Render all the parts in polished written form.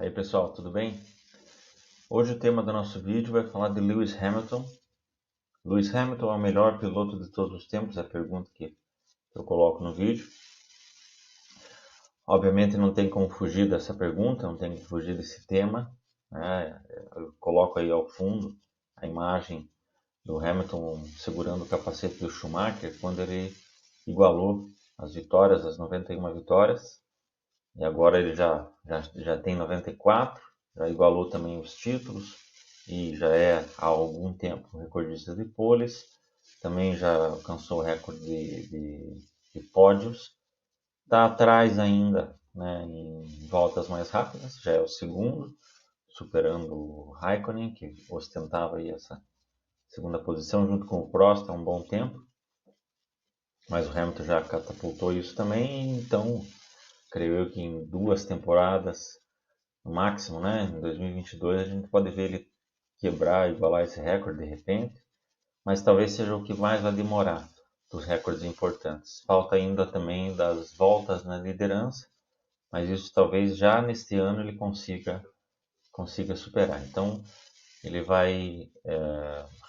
Aí pessoal, tudo bem? Hoje o tema do nosso vídeo vai falar de Lewis Hamilton. Lewis Hamilton é o melhor piloto de todos os tempos? É a pergunta que eu coloco no vídeo. Obviamente não tem como fugir dessa pergunta, não tem como fugir desse tema, né? Eu coloco aí ao fundo a imagem do Hamilton segurando o capacete do Schumacher quando ele igualou as vitórias, as 91 vitórias. E agora ele já tem 94, já igualou também os títulos e já é há algum tempo recordista de poles. Também já alcançou o recorde de pódios. Está atrás ainda, né, em voltas mais rápidas, já é o segundo, superando o Raikkonen, que ostentava aí essa segunda posição junto com o Prost há um bom tempo. Mas o Hamilton já catapultou isso também, então creio eu que em 2 temporadas no máximo, né? Em 2022 a gente pode ver ele quebrar, igualar esse recorde de repente, mas talvez seja o que mais vai demorar dos recordes importantes. Falta ainda também das voltas na liderança, mas isso talvez já neste ano ele consiga superar. Então ele vai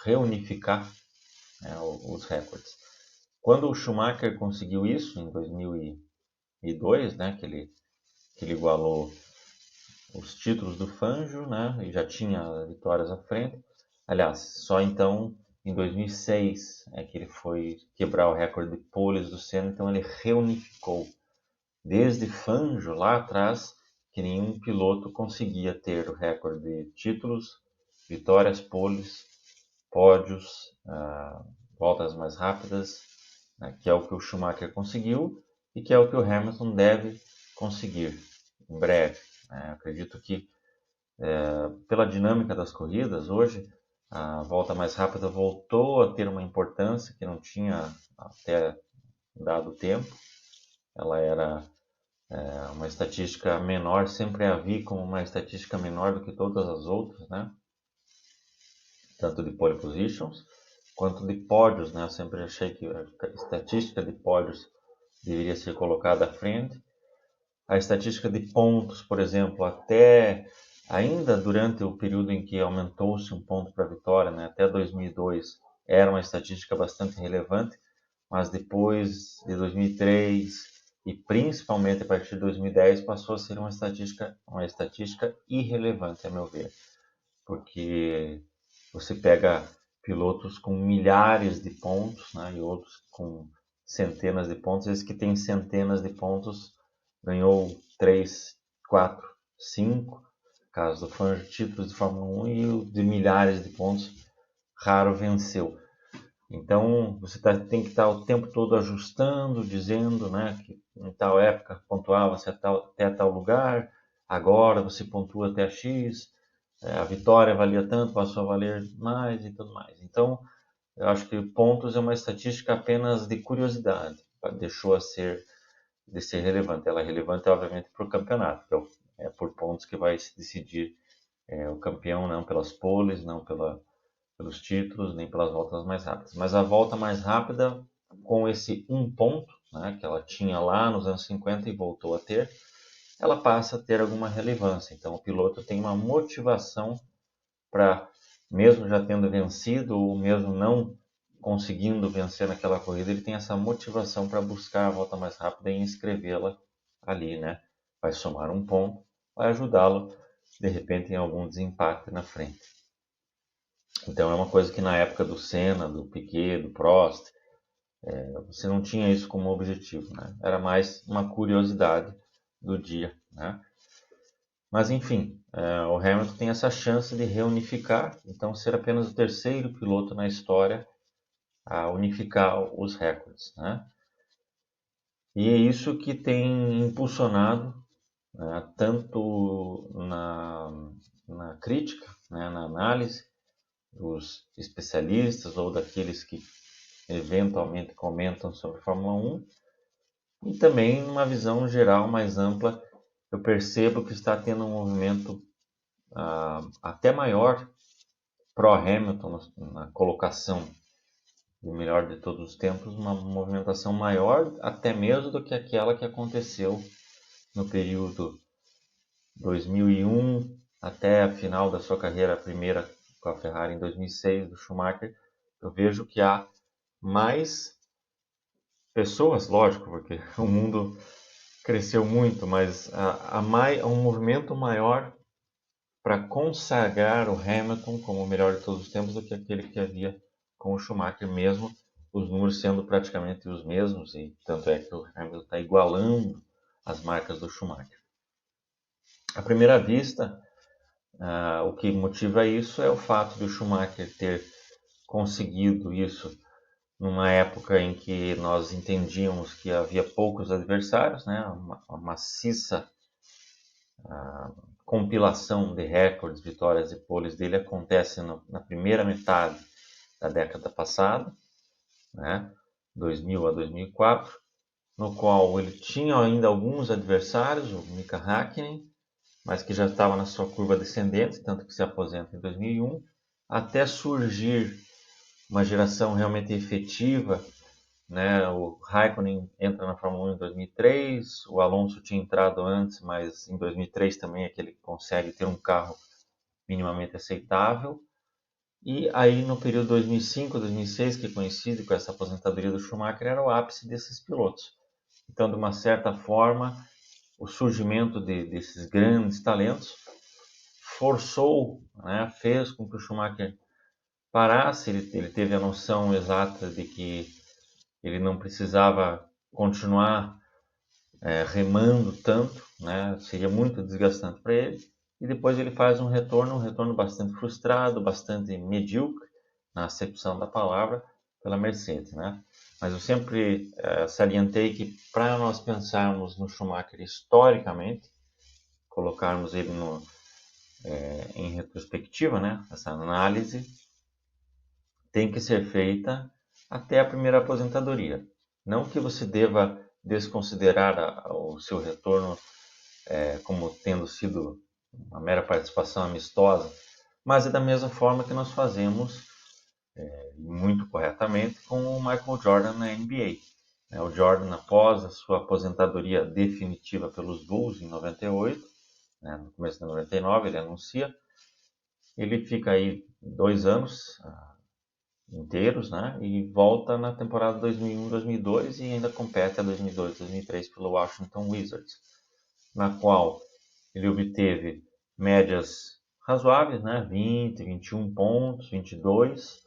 reunificar, né, os recordes. Quando o Schumacher conseguiu isso em 2002, né, que ele igualou os títulos do Fangio, né? E já tinha vitórias à frente. Aliás, só então em 2006 é que ele foi quebrar o recorde de poles do Senna, então ele reunificou. Desde Fangio lá atrás, que nenhum piloto conseguia ter o recorde de títulos, vitórias, poles, pódios, voltas mais rápidas, né? Que é o que o Schumacher conseguiu e que é o que o Hamilton deve conseguir em breve. Acredito que pela dinâmica das corridas, hoje a volta mais rápida voltou a ter uma importância que não tinha até dado tempo. Ela era uma estatística menor, sempre a vi como uma estatística menor do que todas as outras, né? Tanto de pole positions quanto de pódios, né? Eu sempre achei que a estatística de pódios deveria ser colocada à frente. A estatística de pontos, por exemplo, até ainda durante o período em que aumentou-se um ponto para a vitória, né, até 2002, era uma estatística bastante relevante, mas depois de 2003 e principalmente a partir de 2010 passou a ser uma estatística irrelevante, a meu ver, porque você pega pilotos com milhares de pontos, né, e outros com centenas de pontos, esses que têm centenas de pontos ganhou 3, 4, 5, caso do Fangio, títulos de Fórmula 1, e o de milhares de pontos raro venceu. Então você tem que estar o tempo todo ajustando, dizendo, né, que em tal época pontuava-se até tal lugar, agora você pontua até X, a vitória valia tanto, passou a valer mais e tudo mais. Então eu acho que pontos é uma estatística apenas de curiosidade, deixou de ser relevante. Ela é relevante, obviamente, para o campeonato, que é por pontos que vai se decidir o campeão, não pelas poles, não pelos títulos, nem pelas voltas mais rápidas. Mas a volta mais rápida, com esse um ponto, né, que ela tinha lá nos anos 50 e voltou a ter, ela passa a ter alguma relevância. Então o piloto tem uma motivação para, mesmo já tendo vencido, ou mesmo não conseguindo vencer naquela corrida, ele tem essa motivação para buscar a volta mais rápida e inscrevê-la ali, né? Vai somar um ponto, vai ajudá-lo, de repente, em algum desempate na frente. Então é uma coisa que na época do Senna, do Piquet, do Prost, você não tinha isso como objetivo, né? Era mais uma curiosidade do dia, né? Mas enfim, o Hamilton tem essa chance de reunificar, então ser apenas o terceiro piloto na história a unificar os recordes, né? E é isso que tem impulsionado, né, tanto na crítica, né, na análise dos especialistas ou daqueles que eventualmente comentam sobre Fórmula 1, e também numa visão geral mais ampla. Eu percebo que está tendo um movimento até maior pró-Hamilton na colocação do melhor de todos os tempos, uma movimentação maior até mesmo do que aquela que aconteceu no período 2001 até a final da sua carreira, a primeira com a Ferrari em 2006, do Schumacher, eu vejo que há mais pessoas, lógico, porque o mundo cresceu muito, mas há um movimento maior para consagrar o Hamilton como o melhor de todos os tempos do que aquele que havia com o Schumacher, mesmo os números sendo praticamente os mesmos, e tanto é que o Hamilton está igualando as marcas do Schumacher. À primeira vista, o que motiva isso é o fato de o Schumacher ter conseguido isso numa época em que nós entendíamos que havia poucos adversários, né? Uma maciça compilação de recordes, vitórias e poles dele acontece na primeira metade da década passada, né? 2000 a 2004, no qual ele tinha ainda alguns adversários, o Mika Häkkinen, mas que já estava na sua curva descendente, tanto que se aposenta em 2001, até surgir uma geração realmente efetiva, né? O Raikkonen entra na Fórmula 1 em 2003, o Alonso tinha entrado antes, mas em 2003 também é que ele consegue ter um carro minimamente aceitável. E aí no período 2005, 2006, que coincide com essa aposentadoria do Schumacher, era o ápice desses pilotos. Então, de uma certa forma, o surgimento desses grandes talentos forçou, né, fez com que o Schumacher parasse. Ele teve a noção exata de que ele não precisava continuar remando tanto, né? Seria muito desgastante para ele. E depois ele faz um retorno bastante frustrado, bastante medíocre, na acepção da palavra, pela Mercedes, né? Mas eu sempre salientei que para nós pensarmos no Schumacher historicamente, colocarmos ele em retrospectiva, né? Essa análise tem que ser feita até a primeira aposentadoria. Não que você deva desconsiderar o seu retorno como tendo sido uma mera participação amistosa, mas é da mesma forma que nós fazemos, muito corretamente, com o Michael Jordan na NBA. O Jordan, após a sua aposentadoria definitiva pelos Bulls em 98, no começo de 99, ele anuncia, ele fica aí 2 anos inteiros, né? E volta na temporada 2001-2002 e ainda compete a 2002-2003 pelo Washington Wizards, na qual ele obteve médias razoáveis, né? 20, 21 pontos, 22,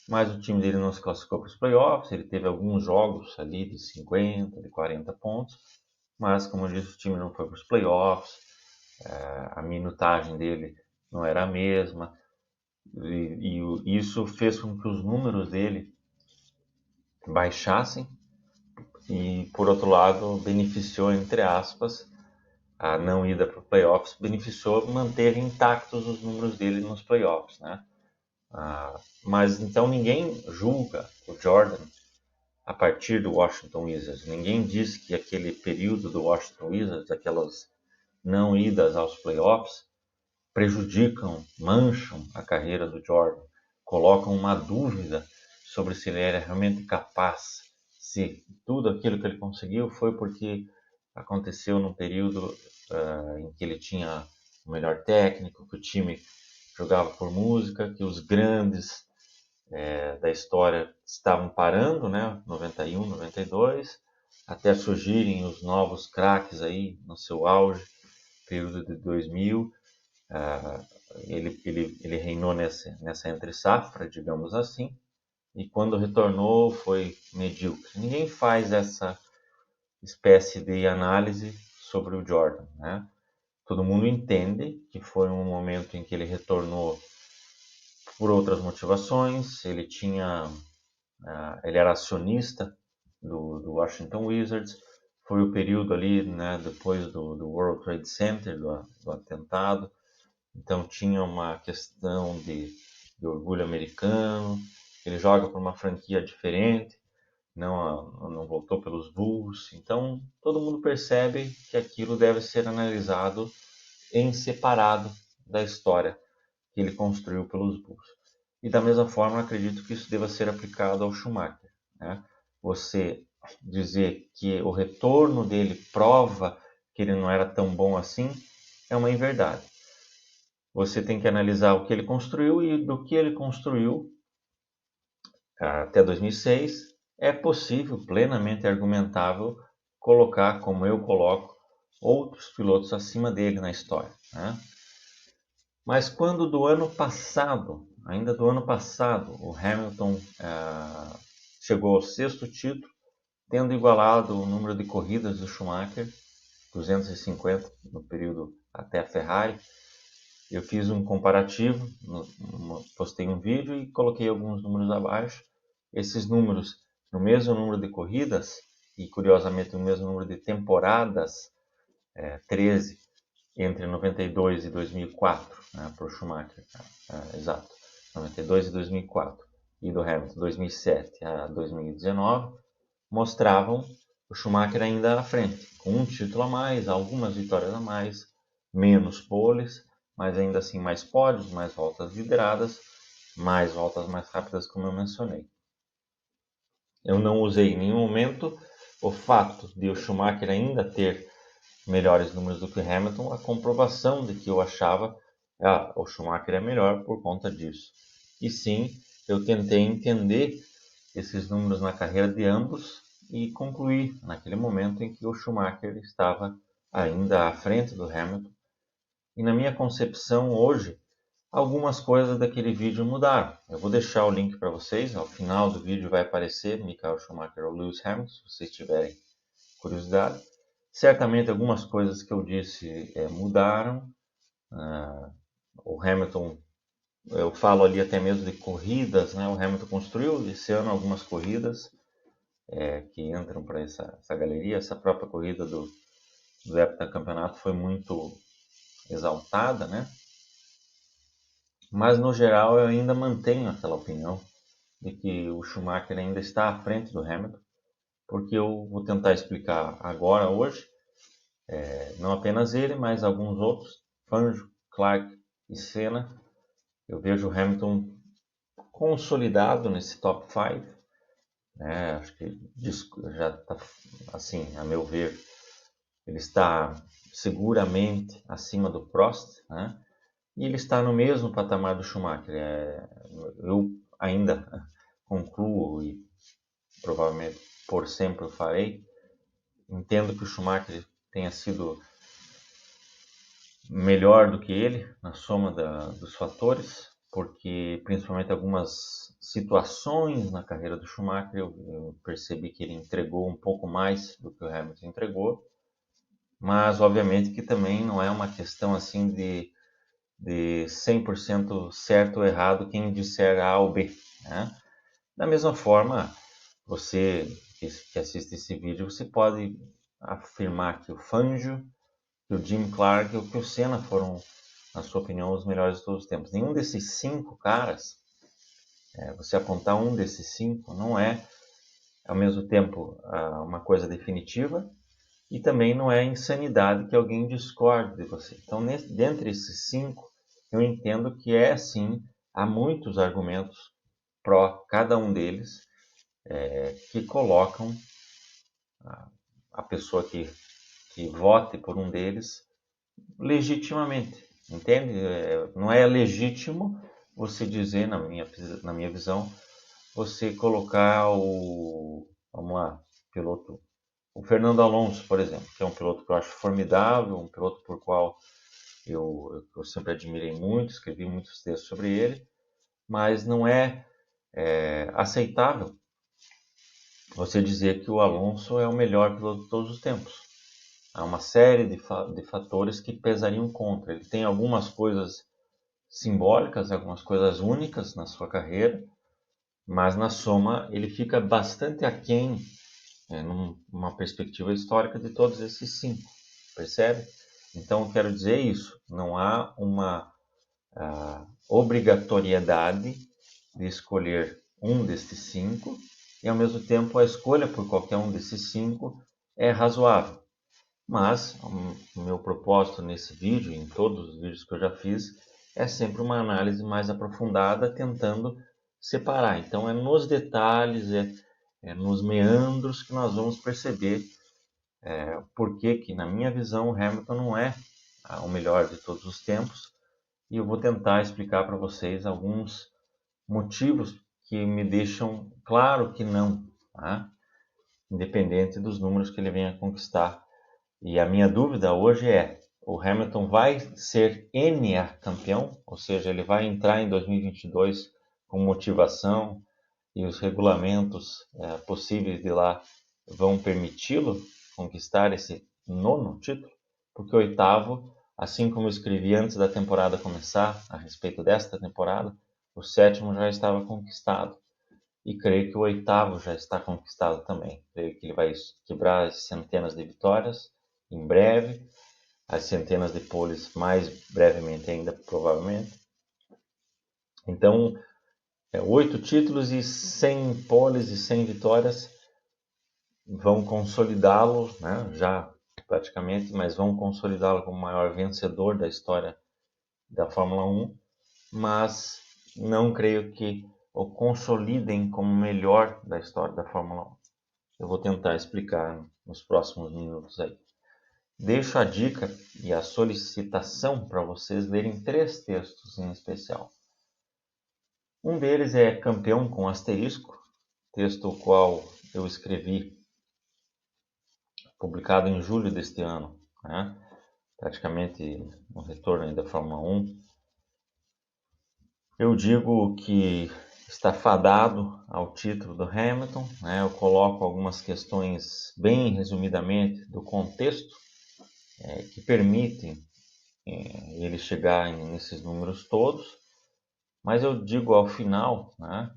mas o time dele não se classificou para os playoffs. Ele teve alguns jogos ali de 50, de 40 pontos, mas como eu disse, o time não foi para os playoffs, a minutagem dele não era a mesma, e isso fez com que os números dele baixassem e, por outro lado, beneficiou, entre aspas, a não ida para os playoffs, beneficiou manter intactos os números dele nos playoffs, né? Mas então ninguém julga o Jordan a partir do Washington Wizards. Ninguém diz que aquele período do Washington Wizards, aquelas não idas aos playoffs, prejudicam, mancham a carreira do Jordan, colocam uma dúvida sobre se ele era realmente capaz, se tudo aquilo que ele conseguiu foi porque aconteceu num período em que ele tinha o melhor técnico, que o time jogava por música, que os grandes da história estavam parando, né? 91, 92, até surgirem os novos craques aí no seu auge, período de 2000. Ele reinou nessa entre-safra, digamos assim, e quando retornou foi medíocre. Ninguém faz essa espécie de análise sobre o Jordan, né? Todo mundo entende que foi um momento em que ele retornou por outras motivações. Ele era acionista do Washington Wizards. Foi o período ali, né, depois do World Trade Center, do atentado. Então tinha uma questão de orgulho americano. Ele joga por uma franquia diferente, não voltou pelos Bulls. Então todo mundo percebe que aquilo deve ser analisado em separado da história que ele construiu pelos Bulls. E da mesma forma, acredito que isso deva ser aplicado ao Schumacher, né? Você dizer que o retorno dele prova que ele não era tão bom assim, é uma inverdade. Você tem que analisar o que ele construiu e do que ele construiu até 2006, é possível, plenamente argumentável, colocar, como eu coloco, outros pilotos acima dele na história, né? Mas quando do ano passado, ainda do ano passado, o Hamilton chegou ao 6º título, tendo igualado o número de corridas do Schumacher, 250 no período até a Ferrari, eu fiz um comparativo, postei um vídeo e coloquei alguns números abaixo. Esses números, no mesmo número de corridas e curiosamente no mesmo número de temporadas, 13 entre 92 e 2004, né, para o Schumacher, exato, 92 e 2004, e do Hamilton 2007 a 2019, mostravam o Schumacher ainda à frente, com um título a mais, algumas vitórias a mais, menos poles, mas ainda assim mais pódios, mais voltas lideradas, mais voltas mais rápidas, como eu mencionei. Eu não usei em nenhum momento o fato de o Schumacher ainda ter melhores números do que o Hamilton, a comprovação de que eu achava o Schumacher é melhor por conta disso. E sim, eu tentei entender esses números na carreira de ambos e concluí naquele momento em que o Schumacher estava ainda à frente do Hamilton. E na minha concepção hoje, algumas coisas daquele vídeo mudaram. Eu vou deixar o link para vocês, ao final do vídeo vai aparecer Michael Schumacher ou Lewis Hamilton, se vocês tiverem curiosidade. Certamente algumas coisas que eu disse mudaram. O Hamilton, eu falo ali até mesmo de corridas, né? O Hamilton construiu esse ano algumas corridas que entram para essa galeria. Essa própria corrida do heptacampeonato foi muito exaltada, né? Mas no geral eu ainda mantenho aquela opinião de que o Schumacher ainda está à frente do Hamilton, porque eu vou tentar explicar agora, hoje, não apenas ele, mas alguns outros, Fangio, Clark e Senna. Eu vejo o Hamilton consolidado nesse top 5, né? Acho que já está, assim, a meu ver, ele está seguramente acima do Prost, né? E ele está no mesmo patamar do Schumacher. Eu ainda concluo, e provavelmente por sempre o farei, entendo que o Schumacher tenha sido melhor do que ele na soma dos fatores, porque principalmente algumas situações na carreira do Schumacher eu percebi que ele entregou um pouco mais do que o Hamilton entregou, mas obviamente que também não é uma questão assim de 100% certo ou errado quem disser A ou B, né? Da mesma forma, você que assiste esse vídeo, você pode afirmar que o Fangio, que o Jim Clark e que o Senna foram, na sua opinião, os melhores de todos os tempos. Nenhum desses 5 caras, você apontar um desses 5, não é, ao mesmo tempo, uma coisa definitiva e também não é insanidade que alguém discorde de você. Então, dentre esses 5, eu entendo que sim, há muitos argumentos pró cada um deles, que colocam a pessoa que vote por um deles legitimamente, entende? Não é legítimo você dizer, na minha visão, você colocar vamos lá, piloto, o Fernando Alonso, por exemplo, que é um piloto que eu acho formidável, um piloto por qual eu sempre admirei muito, escrevi muitos textos sobre ele, mas não é aceitável você dizer que o Alonso é o melhor piloto de todos os tempos. Há uma série de fatores que pesariam contra. Ele tem algumas coisas simbólicas, algumas coisas únicas na sua carreira, mas na soma ele fica bastante aquém, numa perspectiva histórica, de todos esses 5, percebe? Então eu quero dizer isso, não há uma obrigatoriedade de escolher um destes 5, e ao mesmo tempo a escolha por qualquer um desses 5 é razoável. Mas o meu propósito nesse vídeo, em todos os vídeos que eu já fiz, é sempre uma análise mais aprofundada, tentando separar. Então é nos detalhes, nos meandros que nós vamos perceber por que, na minha visão, o Hamilton não é o melhor de todos os tempos, e eu vou tentar explicar para vocês alguns motivos que me deixam claro que não, tá? Independente dos números que ele venha conquistar. E a minha dúvida hoje é, o Hamilton vai ser NA campeão? Ou seja, ele vai entrar em 2022 com motivação e os regulamentos possíveis de lá vão permiti-lo conquistar esse 9º título? Porque o 8º, assim como eu escrevi antes da temporada começar, a respeito desta temporada, o 7º já estava conquistado. E creio que o 8º já está conquistado também. Creio que ele vai quebrar as centenas de vitórias em breve, as centenas de poles mais brevemente ainda, provavelmente. Então, 8 títulos e 100 poles e 100 vitórias vão consolidá-lo, né, já praticamente, mas vão consolidá-lo como o maior vencedor da história da Fórmula 1, mas não creio que o consolidem como o melhor da história da Fórmula 1. Eu vou tentar explicar nos próximos minutos aí. Deixo a dica e a solicitação para vocês lerem 3 textos em especial. Um deles é Campeão com Asterisco, texto o qual eu escrevi, publicado em julho deste ano, né? Praticamente no retorno da Fórmula 1. Eu digo que está fadado ao título do Hamilton, né? Eu coloco algumas questões bem resumidamente do contexto que permitem ele chegar nesses números todos, mas eu digo ao final, né?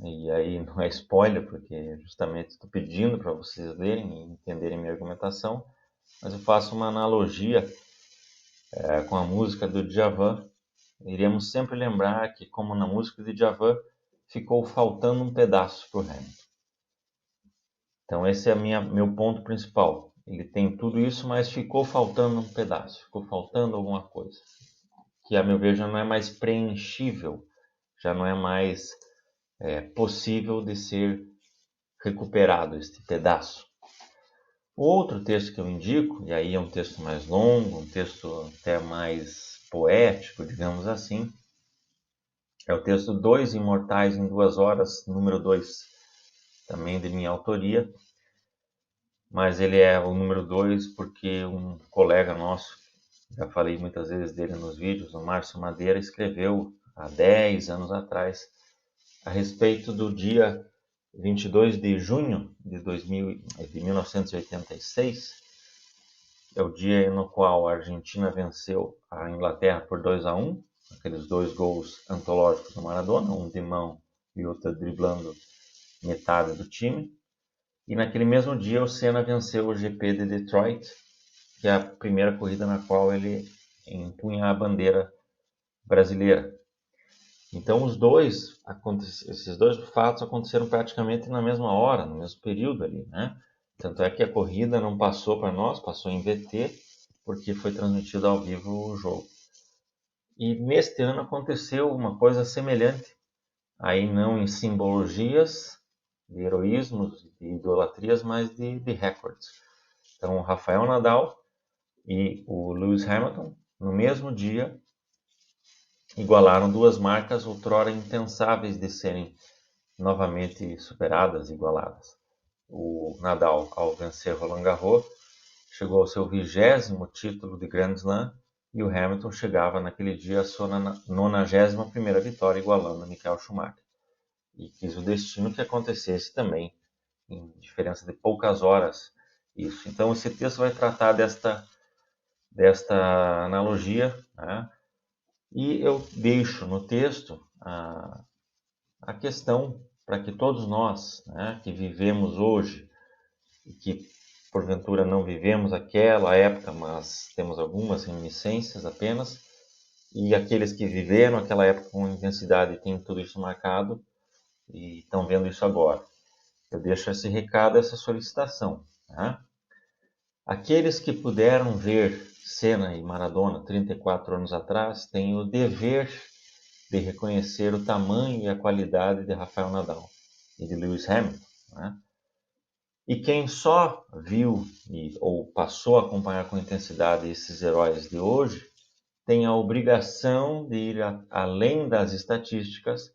E aí não é spoiler, porque justamente estou pedindo para vocês lerem e entenderem minha argumentação, mas eu faço uma analogia com a música do Djavan. Iremos sempre lembrar que, como na música de Djavan, ficou faltando um pedaço para o Hamilton. Então esse é meu ponto principal. Ele tem tudo isso, mas ficou faltando um pedaço, ficou faltando alguma coisa, que a meu ver já não é mais preenchível, já não é mais possível de ser recuperado este pedaço. O outro texto que eu indico, e aí é um texto mais longo, um texto até mais poético, digamos assim, é o texto 2 Imortais em 2 Horas, número 2, também de minha autoria, mas ele é o número 2 porque um colega nosso, já falei muitas vezes dele nos vídeos, o Márcio Madeira, escreveu há 10 anos atrás a respeito do dia 22 de junho de 1986, é o dia no qual a Argentina venceu a Inglaterra por 2-1, aqueles 2 gols antológicos do Maradona, um de mão e outro driblando metade do time. E naquele mesmo dia o Senna venceu o GP de Detroit, que é a primeira corrida na qual ele empunha a bandeira brasileira. Então esses dois fatos aconteceram praticamente na mesma hora, no mesmo período ali, né? Tanto é que a corrida não passou para nós, passou em VT, porque foi transmitido ao vivo o jogo. E neste ano aconteceu uma coisa semelhante, aí não em simbologias, de heroísmos, de idolatrias, mas de recordes. Então o Rafael Nadal e o Lewis Hamilton, no mesmo dia, igualaram 2 marcas outrora impensáveis de serem novamente superadas, igualadas. O Nadal, ao vencer Roland Garros, chegou ao seu 20º título de Grand Slam e o Hamilton chegava naquele dia à sua 91ª vitória, igualando Michael Schumacher. E quis o destino que acontecesse também, em diferença de poucas horas, isso. Então esse texto vai tratar desta analogia, né? E eu deixo no texto a questão para que todos nós, né, que vivemos hoje e que porventura não vivemos aquela época, mas temos algumas reminiscências apenas, e aqueles que viveram aquela época com intensidade e têm tudo isso marcado e estão vendo isso agora. Eu deixo esse recado, essa solicitação. Tá? Aqueles que puderam ver Senna e Maradona 34 anos atrás têm o dever de reconhecer o tamanho e a qualidade de Rafael Nadal e de Lewis Hamilton. Né? E quem só viu ou passou a acompanhar com intensidade esses heróis de hoje tem a obrigação de ir além das estatísticas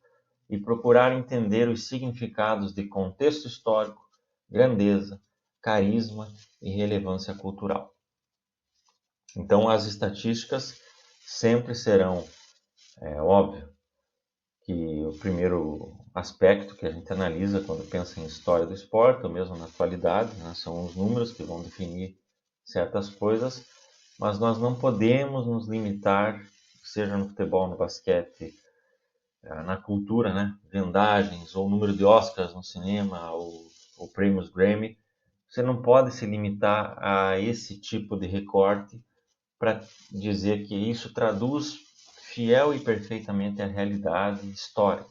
e procurar entender os significados de contexto histórico, grandeza, carisma e relevância cultural. Então, as estatísticas sempre serão, óbvio, que o primeiro aspecto que a gente analisa quando pensa em história do esporte, ou mesmo na atualidade, né, são os números que vão definir certas coisas, mas nós não podemos nos limitar, seja no futebol, no basquete, na cultura, né, vendagens, ou número de Oscars no cinema, ou prêmios Grammy. Você não pode se limitar a esse tipo de recorte para dizer que isso traduz fiel e perfeitamente a realidade histórica,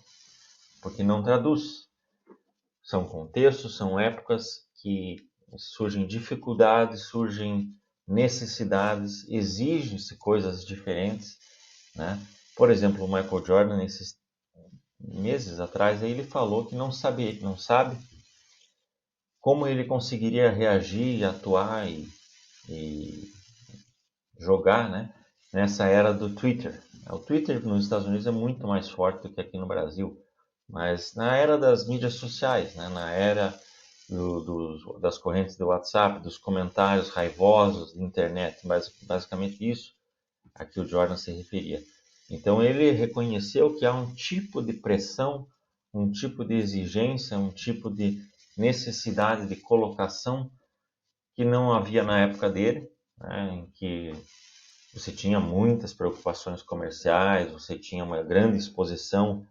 porque não traduz. São contextos, são épocas que surgem dificuldades, surgem necessidades, exigem-se coisas diferentes, né? Por exemplo, o Michael Jordan, nesses meses atrás, ele falou que não sabe como ele conseguiria reagir, atuar e jogar, né, nessa era do Twitter. O Twitter nos Estados Unidos é muito mais forte do que aqui no Brasil, mas na era das mídias sociais, né, na era das correntes do WhatsApp, dos comentários raivosos da internet, basicamente isso a que o Jordan se referia. Então ele reconheceu que há um tipo de pressão, um tipo de exigência, um tipo de necessidade de colocação que não havia na época dele, né, em que você tinha muitas preocupações comerciais, você tinha uma grande exposição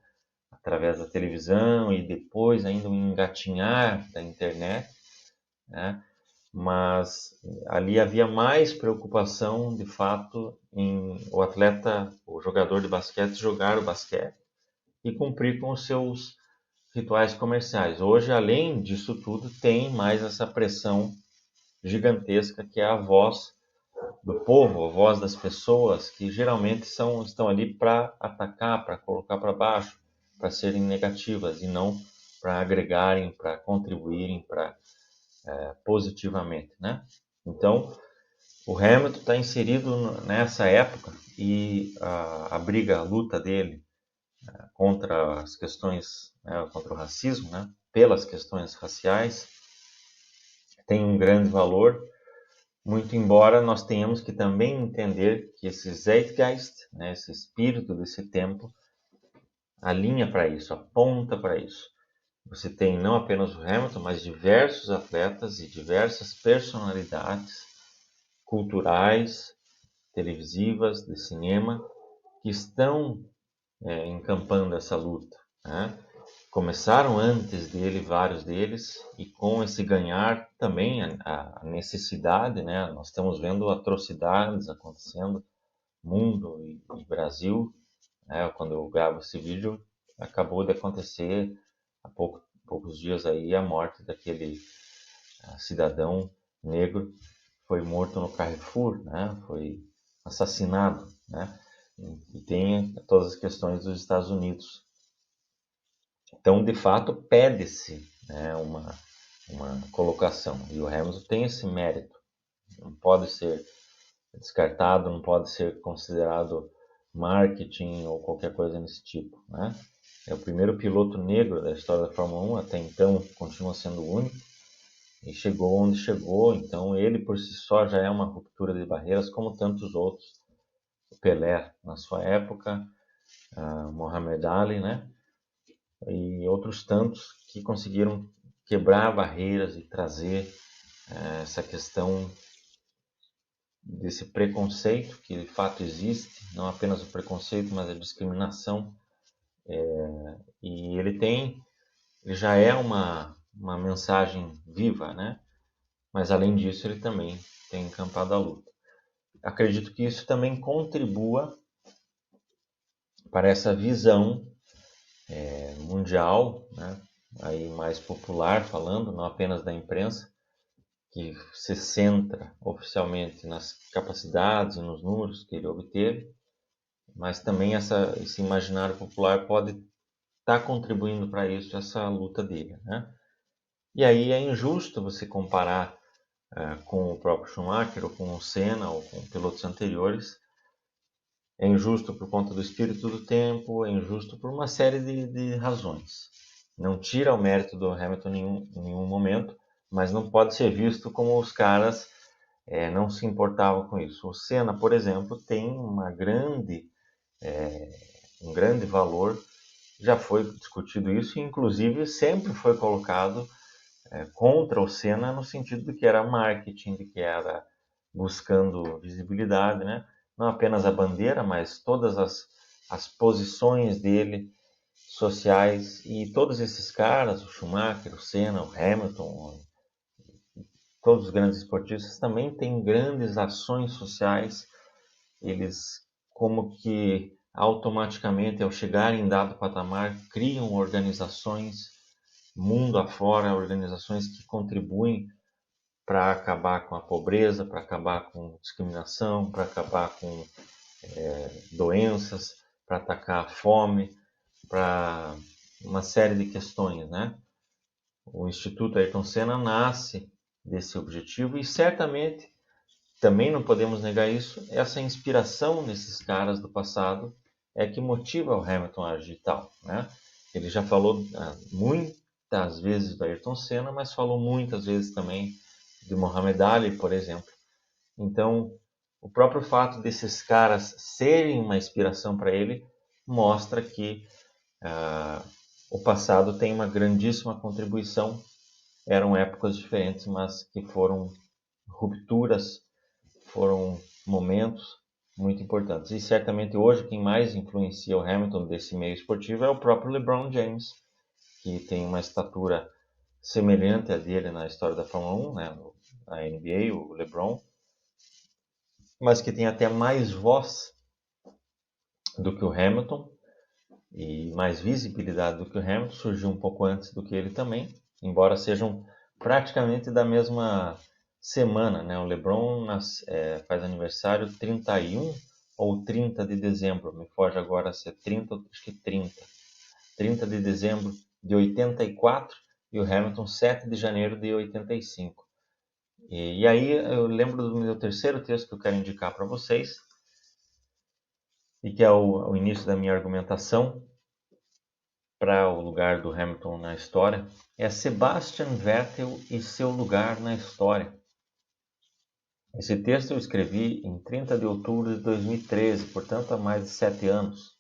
através da televisão e depois ainda um engatinhar da internet, né? Mas ali havia mais preocupação, de fato, em o atleta, o jogador de basquete, jogar o basquete e cumprir com os seus rituais comerciais. Hoje, além disso tudo, tem mais essa pressão gigantesca que é a voz do povo, a voz das pessoas, que geralmente estão ali para atacar, para colocar para baixo, para serem negativas e não para agregarem, para contribuírem para positivamente, né? Então, o Hamilton está inserido nessa época e a briga, a luta dele contra as questões, né, contra o racismo, né, pelas questões raciais, tem um grande valor. Muito embora nós tenhamos que também entender que esse Zeitgeist, né, esse espírito desse tempo, alinha para isso, aponta para isso. Você tem não apenas o Hamilton, mas diversos atletas e diversas personalidades culturais, televisivas, de cinema, que estão encampando essa luta, né? Começaram antes dele, vários deles, e com esse ganhar também a necessidade, né? Nós estamos vendo atrocidades acontecendo no mundo e Brasil, né? Quando eu gravo esse vídeo, acabou de acontecer há poucos dias aí a morte daquele cidadão negro que foi morto no Carrefour, né? Foi assassinado, né? E tem todas as questões dos Estados Unidos. Então, de fato, pede-se, né, uma colocação. E o Hamilton tem esse mérito. Não pode ser descartado, não pode ser considerado marketing ou qualquer coisa desse tipo, né? É o primeiro piloto negro da história da Fórmula 1, até então continua sendo o único, e chegou onde chegou, então ele por si só já é uma ruptura de barreiras, como tantos outros. O Pelé, na sua época, Muhammad Ali, né? E outros tantos que conseguiram quebrar barreiras e trazer essa questão desse preconceito que de fato existe, não apenas o preconceito, mas a discriminação. E ele já é uma mensagem viva, né? Mas além disso ele também tem encampado a luta. Acredito que isso também contribua para essa visão mundial, né? Aí mais popular falando, não apenas da imprensa, que se centra oficialmente nas capacidades e nos números que ele obteve, mas também esse imaginário popular pode estar contribuindo para isso, essa luta dele, né? E aí é injusto você comparar com o próprio Schumacher, ou com o Senna, ou com pilotos anteriores. É injusto por conta do espírito do tempo, é injusto por uma série de razões. Não tira o mérito do Hamilton em nenhum momento, mas não pode ser visto como os caras não se importavam com isso. O Senna, por exemplo, tem um grande valor, já foi discutido isso, e inclusive sempre foi colocado contra o Senna no sentido de que era marketing, de que era buscando visibilidade, né? Não apenas a bandeira, mas todas as posições dele sociais, e todos esses caras, o Schumacher, o Senna, o Hamilton, todos os grandes esportistas também têm grandes ações sociais. Eles como que automaticamente, ao chegarem em dado patamar, criam organizações mundo afora, organizações que contribuem para acabar com a pobreza, para acabar com discriminação, para acabar com doenças, para atacar a fome, para uma série de questões, né? O Instituto Ayrton Senna nasce desse objetivo e certamente, também não podemos negar isso, essa inspiração desses caras do passado é que motiva o Hamilton a agir tal, né? Ele já falou muitas vezes do Ayrton Senna, mas falou muitas vezes também de Muhammad Ali, por exemplo. Então, o próprio fato desses caras serem uma inspiração para ele mostra que o passado tem uma grandíssima contribuição. Eram épocas diferentes, mas que foram rupturas, foram momentos muito importantes. E certamente hoje quem mais influencia o Hamilton desse meio esportivo é o próprio LeBron James, que tem uma estatura semelhante à dele na história da Fórmula 1, né? A NBA, o LeBron, mas que tem até mais voz do que o Hamilton e mais visibilidade do que o Hamilton, surgiu um pouco antes do que ele também, embora sejam praticamente da mesma semana, né? O LeBron faz aniversário 31 ou 30 de dezembro, me foge agora se é 30, acho que 30 de dezembro de 84, e o Hamilton 7 de janeiro de 85. E aí eu lembro do meu terceiro texto que eu quero indicar para vocês, e que é o início da minha argumentação para o lugar do Hamilton na história, é Sebastian Vettel e seu lugar na história. Esse texto eu escrevi em 30 de outubro de 2013, portanto há mais de 7 anos.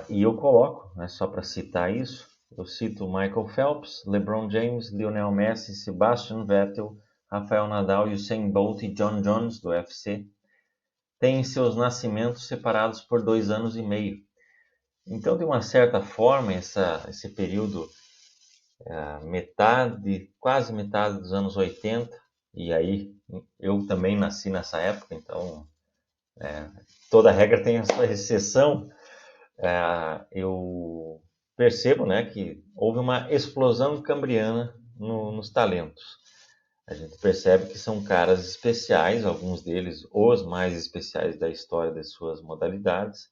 E eu coloco, né, só para citar isso, eu cito Michael Phelps, LeBron James, Lionel Messi, Sebastian Vettel, Rafael Nadal, Usain Bolt e John Jones do UFC têm seus nascimentos separados por 2 anos e meio. Então, de uma certa forma, esse período, quase metade dos anos 80, e aí eu também nasci nessa época, então toda regra tem a sua exceção. Eu percebo, né, que houve uma explosão cambriana nos talentos. A gente percebe que são caras especiais, alguns deles os mais especiais da história de suas modalidades,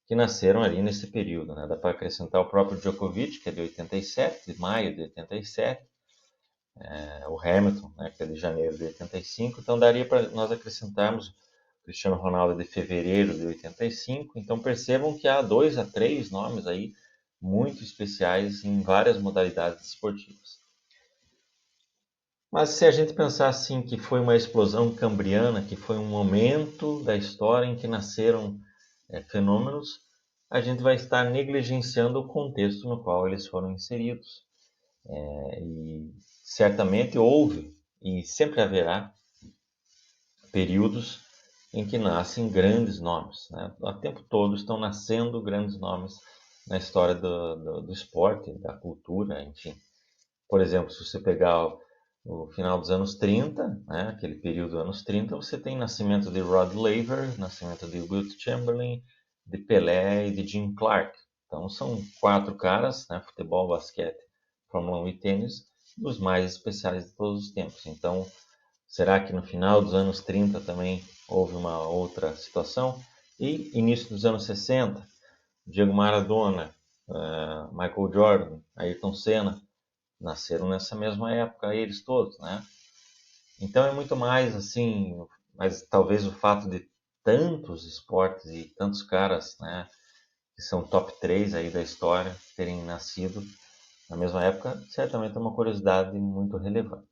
que nasceram ali nesse período, né? Dá para acrescentar o próprio Djokovic, que é de 87, de maio de 87, o Hamilton, né, que é de janeiro de 85, então daria para nós acrescentarmos o Cristiano Ronaldo de fevereiro de 85, então percebam que há 2 a 3 nomes aí muito especiais em várias modalidades esportivas. Mas se a gente pensar assim que foi uma explosão cambriana, que foi um momento da história em que nasceram fenômenos, a gente vai estar negligenciando o contexto no qual eles foram inseridos. E certamente houve e sempre haverá períodos em que nascem grandes nomes, né? O tempo todo estão nascendo grandes nomes na história do esporte, da cultura, enfim. Por exemplo, se você pegar o final dos anos 30, né, aquele período dos anos 30, você tem nascimento de Rod Laver, nascimento de Wilt Chamberlain, de Pelé e de Jim Clark. Então são 4 caras, né, futebol, basquete, Fórmula 1 e tênis, dos mais especiais de todos os tempos. Então, será que no final dos anos 30 também houve uma outra situação? E início dos anos 60, Diego Maradona, Michael Jordan, Ayrton Senna, nasceram nessa mesma época, eles todos, né? Então é muito mais assim, mas talvez o fato de tantos esportes e tantos caras, né, que são top 3 aí da história, terem nascido na mesma época, certamente é uma curiosidade muito relevante.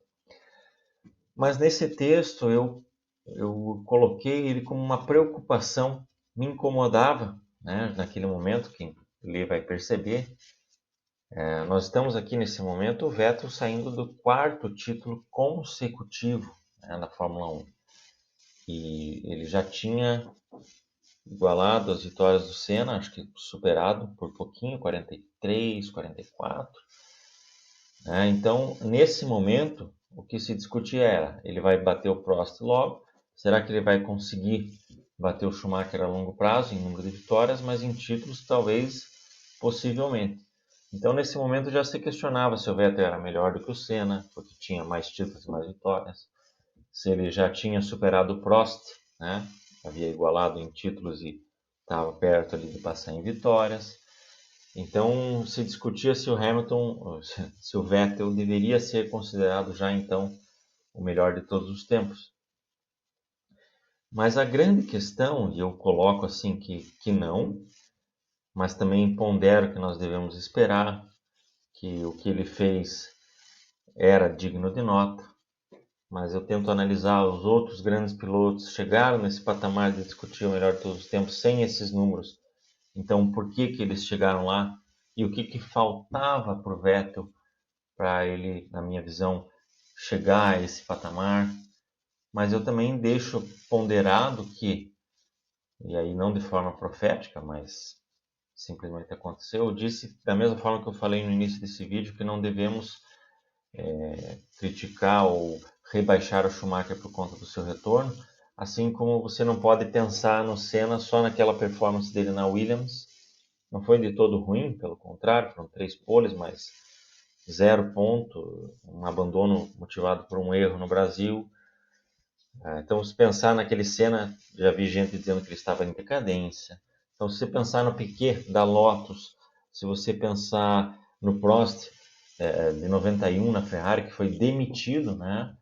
Mas nesse texto eu coloquei ele como uma preocupação, me incomodava, né, naquele momento, quem lê vai perceber. Nós estamos aqui nesse momento, o Vettel saindo do 4º título consecutivo, né, na Fórmula 1. E ele já tinha igualado as vitórias do Senna, acho que superado por pouquinho, 43, 44. Então, nesse momento, o que se discutia era, ele vai bater o Prost logo, será que ele vai conseguir bater o Schumacher a longo prazo em número de vitórias, mas em títulos talvez, possivelmente. Então, nesse momento já se questionava se o Vettel era melhor do que o Senna, porque tinha mais títulos e mais vitórias, se ele já tinha superado o Prost, né? Havia igualado em títulos e estava perto ali de passar em vitórias. Então se discutia se o Hamilton, se o Vettel deveria ser considerado já então o melhor de todos os tempos. Mas a grande questão, e eu coloco assim que não, mas também pondero que nós devemos esperar, que o que ele fez era digno de nota, mas eu tento analisar os outros grandes pilotos chegaram nesse patamar de discutir o melhor de todos os tempos sem esses números. Então, por que eles chegaram lá? E o que faltava para o Vettel para ele, na minha visão, chegar a esse patamar? Mas eu também deixo ponderado que, e aí não de forma profética, mas simplesmente aconteceu, eu disse da mesma forma que eu falei no início desse vídeo, que não devemos criticar ou rebaixar o Schumacher por conta do seu retorno, assim como você não pode pensar no Senna só naquela performance dele na Williams. Não foi de todo ruim, pelo contrário, foram 3 poles, mas 0 ponto, um abandono motivado por um erro no Brasil. Então, se pensar naquele Senna, já vi gente dizendo que ele estava em decadência. Então, se você pensar no Piquet da Lotus, se você pensar no Prost de 91 na Ferrari, que foi demitido, né?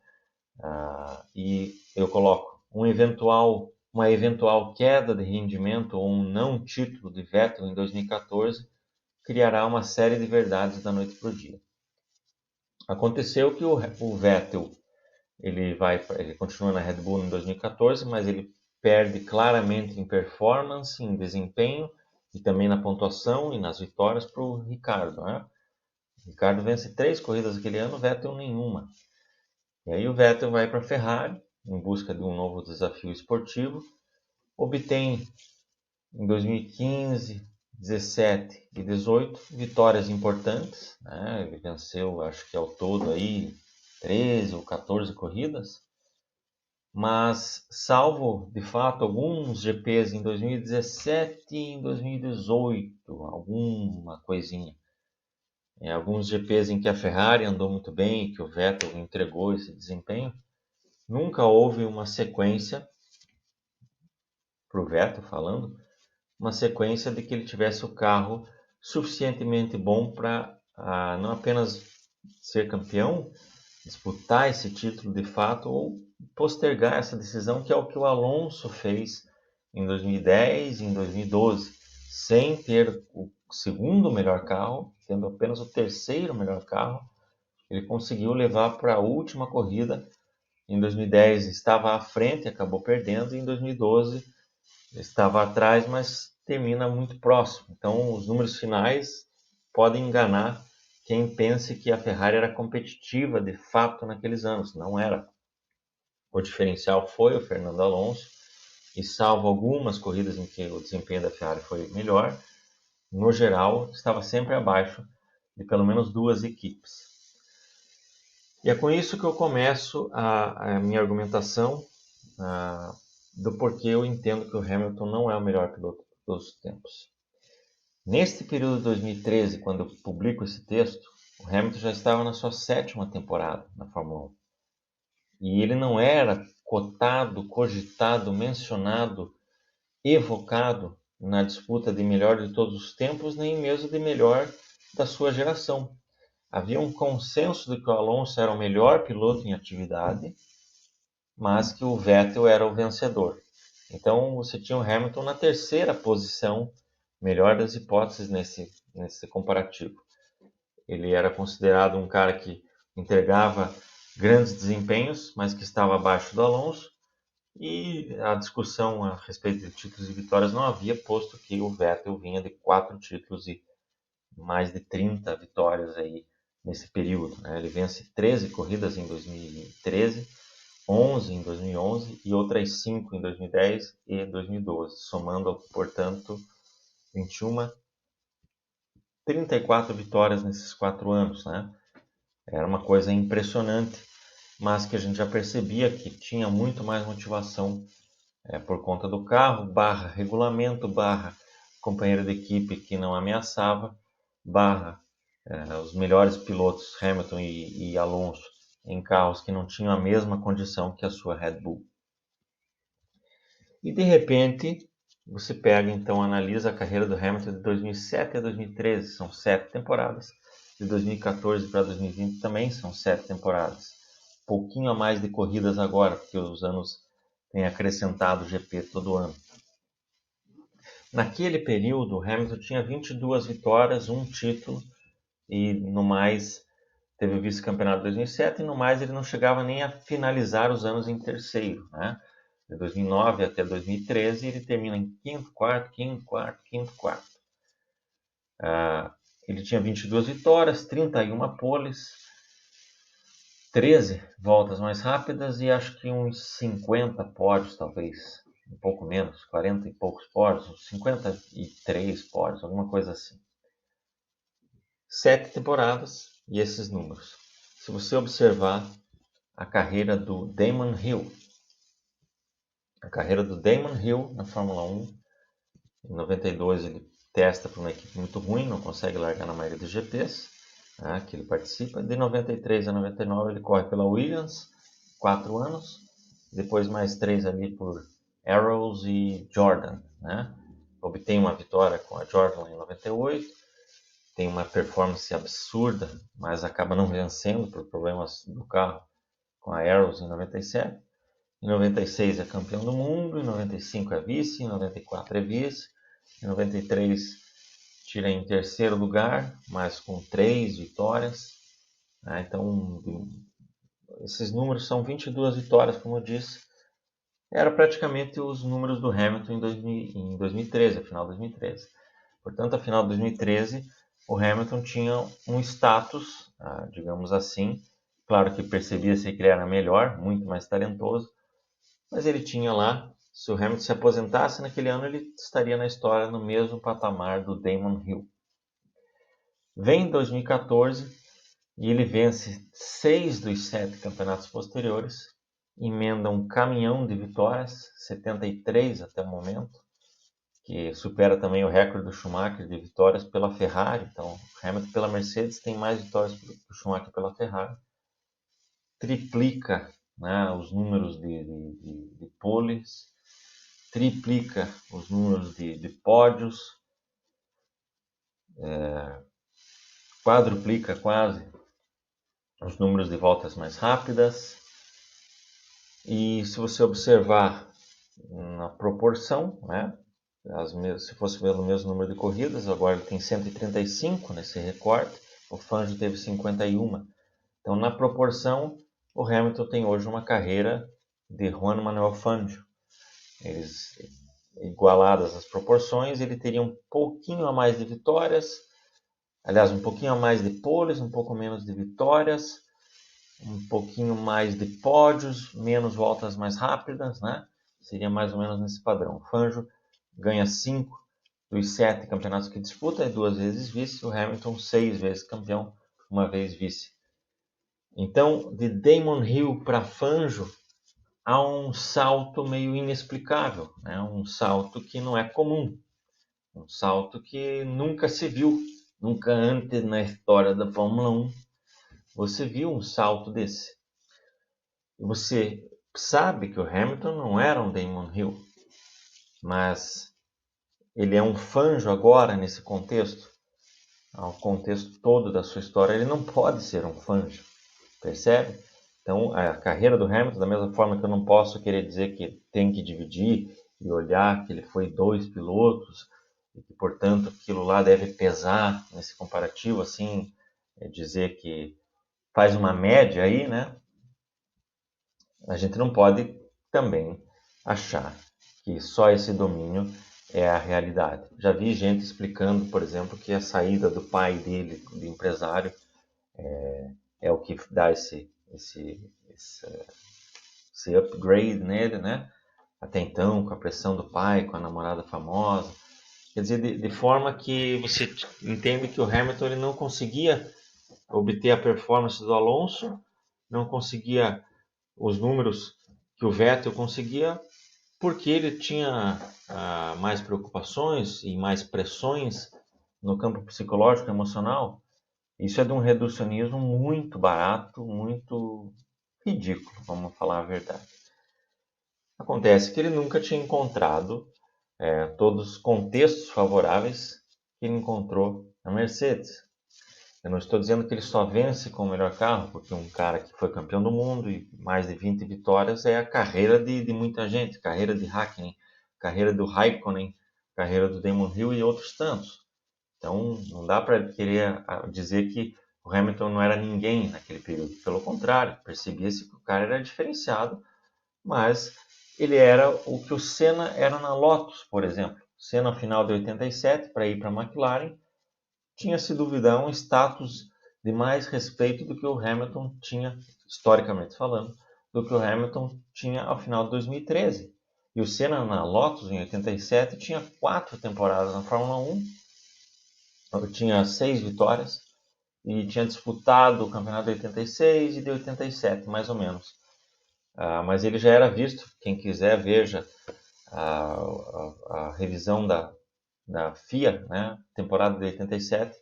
E eu coloco uma eventual queda de rendimento ou um não título de Vettel em 2014 criará uma série de verdades da noite para o dia. Aconteceu que o Vettel ele continua na Red Bull em 2014, mas ele perde claramente em performance, em desempenho e também na pontuação e nas vitórias para o Ricardo. Né? O Ricardo vence 3 corridas aquele ano, o Vettel nenhuma. E aí o Vettel vai para a Ferrari em busca de um novo desafio esportivo, obtém em 2015, 17 e 18 vitórias importantes, né? Ele venceu, acho que ao todo aí 13 ou 14 corridas, mas salvo de fato alguns GPs em 2017 e em 2018, alguma coisinha. Alguns GPs em que a Ferrari andou muito bem, que o Vettel entregou esse desempenho, nunca houve uma sequência, para o Vettel falando, uma sequência de que ele tivesse o carro suficientemente bom para não apenas ser campeão, disputar esse título de fato ou postergar essa decisão, que é o que o Alonso fez em 2010 e em 2012, sem ter o segundo melhor carro, tendo apenas o terceiro melhor carro, ele conseguiu levar para a última corrida. Em 2010 estava à frente, acabou perdendo, e em 2012 estava atrás, mas termina muito próximo. Então, os números finais podem enganar quem pense que a Ferrari era competitiva de fato naqueles anos. Não era. O diferencial foi o Fernando Alonso, e salvo algumas corridas em que o desempenho da Ferrari foi melhor, no geral estava sempre abaixo de pelo menos 2 equipes. E é com isso que eu começo a minha argumentação do porquê eu entendo que o Hamilton não é o melhor piloto de todos os tempos. Neste período de 2013, quando eu publico esse texto, o Hamilton já estava na sua 7ª temporada na Fórmula 1. E ele não era cotado, cogitado, mencionado, evocado na disputa de melhor de todos os tempos, nem mesmo de melhor da sua geração. havia um consenso de que o Alonso era o melhor piloto em atividade, mas que o Vettel era o vencedor. Então você tinha o Hamilton na terceira posição, melhor das hipóteses nesse comparativo. Ele era considerado um cara que entregava grandes desempenhos, mas que estava abaixo do Alonso, e a discussão a respeito de títulos e vitórias não havia, posto que o Vettel vinha de 4 títulos e mais de 30 vitórias aí nesse período, né? Ele vence 13 corridas em 2013, 11 em 2011 e outras 5 em 2010 e 2012, somando, portanto, 21, 34 vitórias nesses 4 anos, né? Era uma coisa impressionante, mas que a gente já percebia que tinha muito mais motivação por conta do carro, barra regulamento, barra companheiro de equipe que não ameaçava, barra os melhores pilotos Hamilton e Alonso em carros que não tinham a mesma condição que a sua Red Bull. E de repente, você pega então, analisa a carreira do Hamilton de 2007 a 2013, são 7 temporadas. De 2014 para 2020 também são 7 temporadas. Pouquinho a mais de corridas agora, porque os anos têm acrescentado GP todo ano. Naquele período, o Hamilton tinha 22 vitórias, um título, e no mais teve o vice-campeonato de 2007, e no mais ele não chegava nem a finalizar os anos em terceiro, né? De 2009 até 2013 ele termina em quinto, quarto. Ele tinha 22 vitórias, 31 poles, 13 voltas mais rápidas e acho que uns 50 pódios, talvez, um pouco menos, 40 e poucos pódios, uns 53 pódios, alguma coisa assim. 7 temporadas e esses números. Se você observar a carreira do Damon Hill, na Fórmula 1, em 92 ele testa para uma equipe muito ruim, não consegue largar na maioria dos GPs, que ele participa. De 93 a 99 ele corre pela Williams, 4 anos, depois mais 3 ali por Arrows e Jordan, né? Obtém uma vitória com a Jordan em 98, tem uma performance absurda, mas acaba não vencendo por problemas do carro com a Arrows em 97. Em 96 é campeão do mundo, em 95 é vice, em 94 é vice, em 93 tira em terceiro lugar, mas com 3 vitórias. Então, esses números são 22 vitórias, como eu disse. Era praticamente os números do Hamilton em 2013, a final de 2013. Portanto, a final de 2013, o Hamilton tinha um status, digamos assim. Claro que percebia-se que ele era melhor, muito mais talentoso, mas ele tinha lá, se o Hamilton se aposentasse naquele ano, ele estaria na história no mesmo patamar do Damon Hill. Vem em 2014 e ele vence 6 dos 7 campeonatos posteriores, emenda um caminhão de vitórias, 73 até o momento, que supera também o recorde do Schumacher de vitórias pela Ferrari. Então, Hamilton pela Mercedes tem mais vitórias que o Schumacher pela Ferrari. Triplica, né, os números de poles, triplica os números de pódios, quadruplica quase os números de voltas mais rápidas. E se você observar na proporção, né, se fosse pelo mesmo número de corridas, agora ele tem 135 nesse recorde, o Fangio teve 51. Então, na proporção, o Hamilton tem hoje uma carreira de Juan Manuel Fangio. Eles, igualadas as proporções, ele teria um pouquinho a mais de vitórias, aliás, um pouquinho a mais de poles, um pouco menos de vitórias, um pouquinho mais de pódios, menos voltas mais rápidas, né? Seria mais ou menos nesse padrão. O Fangio ganha 5 dos 7 campeonatos que disputa, é 2 vezes vice, o Hamilton 6 vezes campeão, 1 vez vice. Então, de Damon Hill para Fangio, há um salto meio inexplicável, né? Um salto que não é comum, um salto que nunca se viu, nunca antes na história da Fórmula 1 você viu um salto desse. Você sabe que o Hamilton não era um Damon Hill, mas ele é um Fangio agora nesse contexto. ao contexto todo da sua história, ele não pode ser um Fangio, percebe? Então, a carreira do Hamilton, da mesma forma que eu não posso querer dizer que tem que dividir e olhar que ele foi 2 pilotos e que, portanto, aquilo lá deve pesar nesse comparativo, assim, dizer que faz uma média aí, né? A gente não pode também achar que só esse domínio é a realidade. Já vi gente explicando, por exemplo, que a saída do pai dele, do empresário, é o que dá esse upgrade nele, né? Até então, com a pressão do pai, com a namorada famosa. Quer dizer, de forma que você entende que o Hamilton ele não conseguia obter a performance do Alonso, não conseguia os números que o Vettel conseguia, porque ele tinha mais preocupações e mais pressões no campo psicológico e emocional. Isso é de um reducionismo muito barato, muito ridículo, vamos falar a verdade. Acontece que ele nunca tinha encontrado todos os contextos favoráveis que ele encontrou na Mercedes. Eu não estou dizendo que ele só vence com o melhor carro, porque um cara que foi campeão do mundo e mais de 20 vitórias é a carreira de muita gente, carreira de Hakkinen, carreira do Raikkonen, carreira do Damon Hill e outros tantos. Então não dá para querer dizer que o Hamilton não era ninguém naquele período. Pelo contrário, percebia-se que o cara era diferenciado, mas ele era o que o Senna era na Lotus, por exemplo. Senna final de 87 para ir para a McLaren, tinha se duvidar um status de mais respeito do que o Hamilton tinha, historicamente falando, do que o Hamilton tinha ao final de 2013. E o Senna na Lotus em 87 tinha 4 temporadas na Fórmula 1, tinha 6 vitórias e tinha disputado o campeonato de 86 e de 87, mais ou menos. Mas ele já era visto, quem quiser veja a revisão da FIA, né, temporada de 87,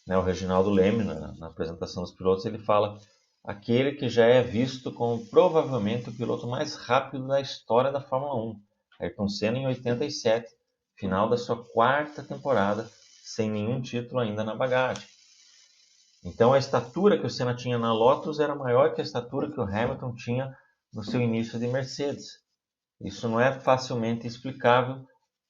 né, o Reginaldo Leme, na apresentação dos pilotos, ele fala aquele que já é visto como provavelmente o piloto mais rápido da história da Fórmula 1. Ayrton Senna em 87, final da sua 4ª temporada, sem nenhum título ainda na bagagem. Então a estatura que o Senna tinha na Lotus era maior que a estatura que o Hamilton tinha no seu início de Mercedes. Isso não é facilmente explicável,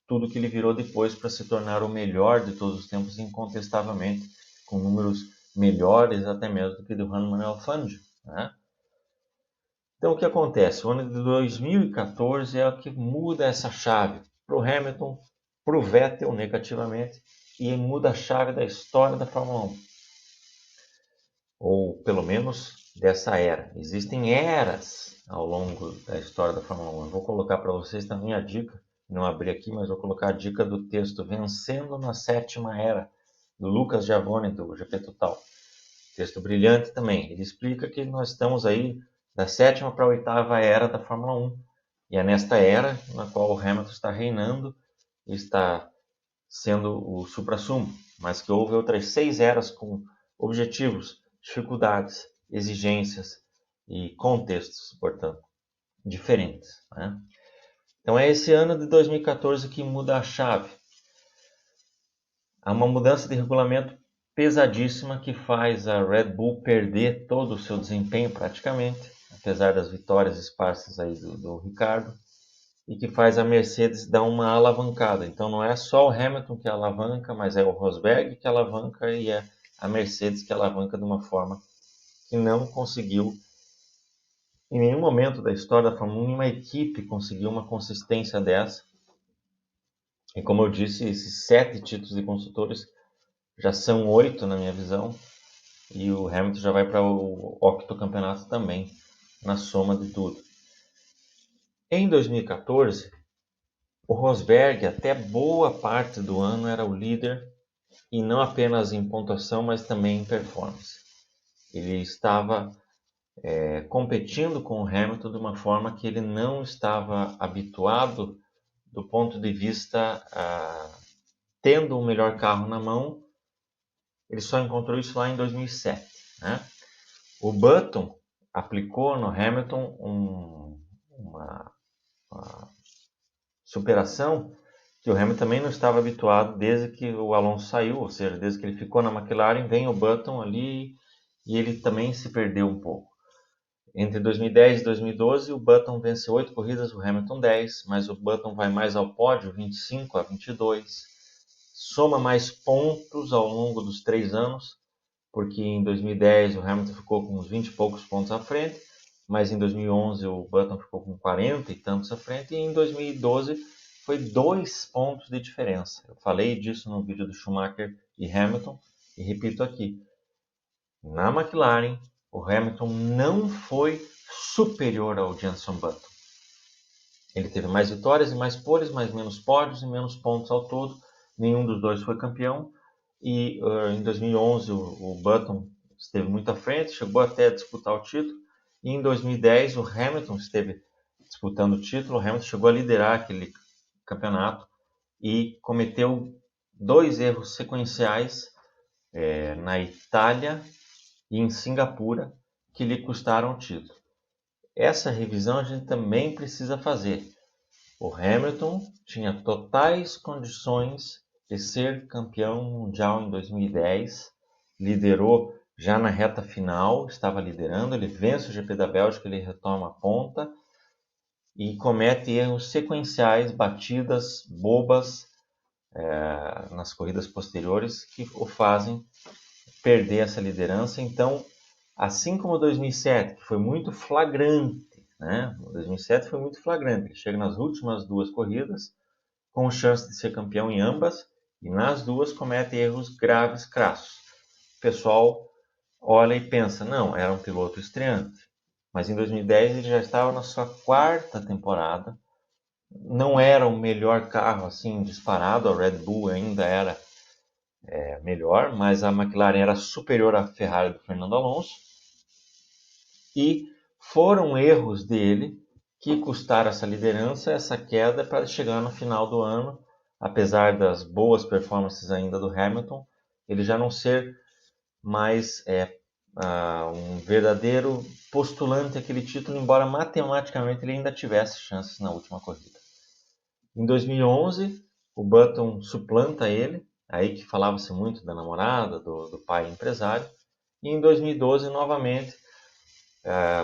tudo que ele virou depois para se tornar o melhor de todos os tempos, incontestavelmente, com números melhores até mesmo do que do Juan Manuel Fangio, né? Então o que acontece? O ano de 2014 é o que muda essa chave para o Hamilton, para o Vettel negativamente, e muda a chave da história da Fórmula 1. Ou pelo menos dessa era. Existem eras ao longo da história da Fórmula 1. Eu vou colocar para vocês também a dica, não abri aqui, mas vou colocar a dica do texto Vencendo na Sétima Era, do Lucas Giavone, do GP Total. Texto brilhante também. Ele explica que nós estamos aí da 7ª para a 8ª era da Fórmula 1. E é nesta era na qual o Hamilton está reinando e está sendo o suprassumo, mas que houve outras 6 eras com objetivos, dificuldades, exigências e contextos, portanto, diferentes, né? Então é esse ano de 2014 que muda a chave. Há uma mudança de regulamento pesadíssima que faz a Red Bull perder todo o seu desempenho praticamente, apesar das vitórias esparsas aí do Ricardo, e que faz a Mercedes dar uma alavancada. Então não é só o Hamilton que alavanca, mas é o Rosberg que alavanca e é a Mercedes que alavanca de uma forma que não conseguiu, em nenhum momento da história da Fórmula 1, uma equipe conseguiu uma consistência dessa. E como eu disse, esses 7 títulos de construtores já são 8 na minha visão, e o Hamilton já vai para o octocampeonato também, na soma de tudo. Em 2014, o Rosberg, até boa parte do ano, era o líder, e não apenas em pontuação, mas também em performance. Ele estava competindo com o Hamilton de uma forma que ele não estava habituado do ponto de vista tendo o melhor carro na mão. Ele só encontrou isso lá em 2007, né? O Button aplicou no Hamilton uma superação que o Hamilton também não estava habituado desde que o Alonso saiu, ou seja, desde que ele ficou na McLaren, vem o Button ali e ele também se perdeu um pouco. Entre 2010 e 2012, o Button venceu 8 corridas, o Hamilton 10, mas o Button vai mais ao pódio, 25 a 22, soma mais pontos ao longo dos 3 anos, porque em 2010 o Hamilton ficou com uns 20 e poucos pontos à frente, mas em 2011 o Button ficou com 40 e tantos à frente, e em 2012 foi 2 pontos de diferença. Eu falei disso no vídeo do Schumacher e Hamilton, e repito aqui. Na McLaren, o Hamilton não foi superior ao Jenson Button. Ele teve mais vitórias e mais poles, mas menos pódios e menos pontos ao todo. Nenhum dos dois foi campeão. E em 2011 o Button esteve muito à frente, chegou até a disputar o título. E em 2010 o Hamilton esteve disputando o título. O Hamilton chegou a liderar aquele campeonato e cometeu 2 erros sequenciais na Itália e em Singapura, que lhe custaram o título. Essa revisão a gente também precisa fazer. O Hamilton tinha totais condições de ser campeão mundial em 2010, liderou já na reta final, estava liderando, ele vence o GP da Bélgica, ele retoma a ponta e comete erros sequenciais, batidas bobas nas corridas posteriores que o fazem perder essa liderança. Então, assim como 2007, que foi muito flagrante, né? 2007 foi muito flagrante. Ele chega nas últimas 2 corridas com chance de ser campeão em ambas e nas 2 comete erros graves, crassos. O pessoal olha e pensa, não, era um piloto estreante. Mas em 2010 ele já estava na sua 4ª temporada. Não era o melhor carro assim disparado, a Red Bull ainda era melhor, mas a McLaren era superior à Ferrari do Fernando Alonso. E foram erros dele que custaram essa liderança, essa queda para chegar no final do ano, apesar das boas performances ainda do Hamilton, ele já não ser mais um verdadeiro postulante àquele título, embora matematicamente ele ainda tivesse chances na última corrida. Em 2011, o Button suplanta ele, aí que falava-se muito da namorada, do pai empresário, e em 2012, novamente,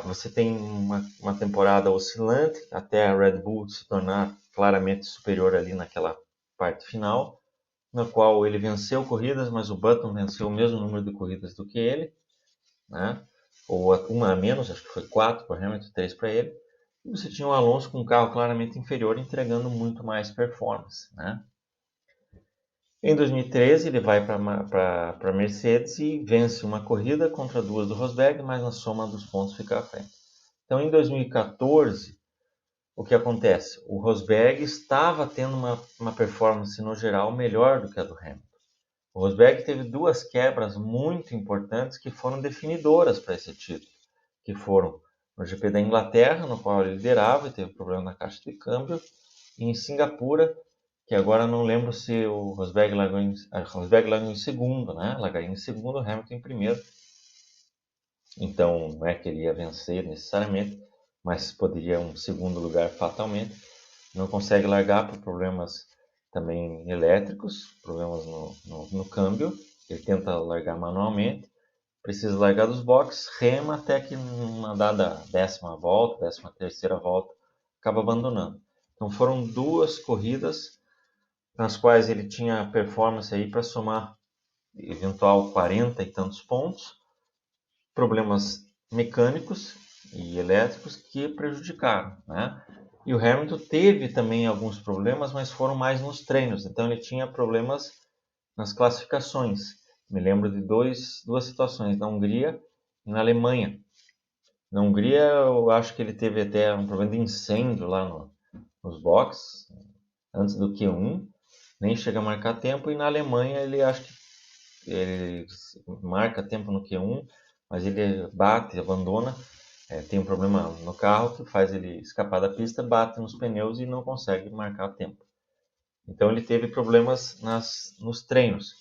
você tem uma temporada oscilante, até a Red Bull se tornar claramente superior ali naquela parte final, na qual ele venceu corridas, mas o Button venceu o mesmo número de corridas do que ele, né? Ou uma a menos, acho que foi 4 para o Hamilton, 3 para ele. E você tinha o Alonso com um carro claramente inferior, entregando muito mais performance, né? Em 2013 ele vai para a Mercedes e vence uma corrida contra 2 do Rosberg, mas na soma dos pontos fica à frente. Então em 2014, o que acontece? O Rosberg estava tendo uma performance no geral melhor do que a do Hamilton. O Rosberg teve 2 quebras muito importantes que foram definidoras para esse título, que foram no GP da Inglaterra, no qual ele liderava e teve problema na caixa de câmbio, e em Singapura, que agora não lembro se o Rosberg largou em segundo, né? Largaria em segundo, o Hamilton em primeiro. Então não é que ele ia vencer necessariamente, mas poderia um segundo lugar fatalmente. Não consegue largar por problemas também elétricos, problemas no câmbio. Ele tenta largar manualmente, precisa largar dos boxes, rema até que numa dada 10ª volta, 13ª volta, acaba abandonando. Então foram 2 corridas nas quais ele tinha performance aí para somar eventual 40 e tantos pontos, problemas mecânicos e elétricos que prejudicaram, né? E o Hamilton teve também alguns problemas, mas foram mais nos treinos, então ele tinha problemas nas classificações. Me lembro de 2 situações, na Hungria e na Alemanha. Na Hungria eu acho que ele teve até um problema de incêndio lá nos boxes, antes do Q1, nem chega a marcar tempo, e na Alemanha ele acho que ele marca tempo no Q1, mas ele bate, abandona, tem um problema no carro que faz ele escapar da pista, bate nos pneus e não consegue marcar tempo. Então ele teve problemas nos treinos,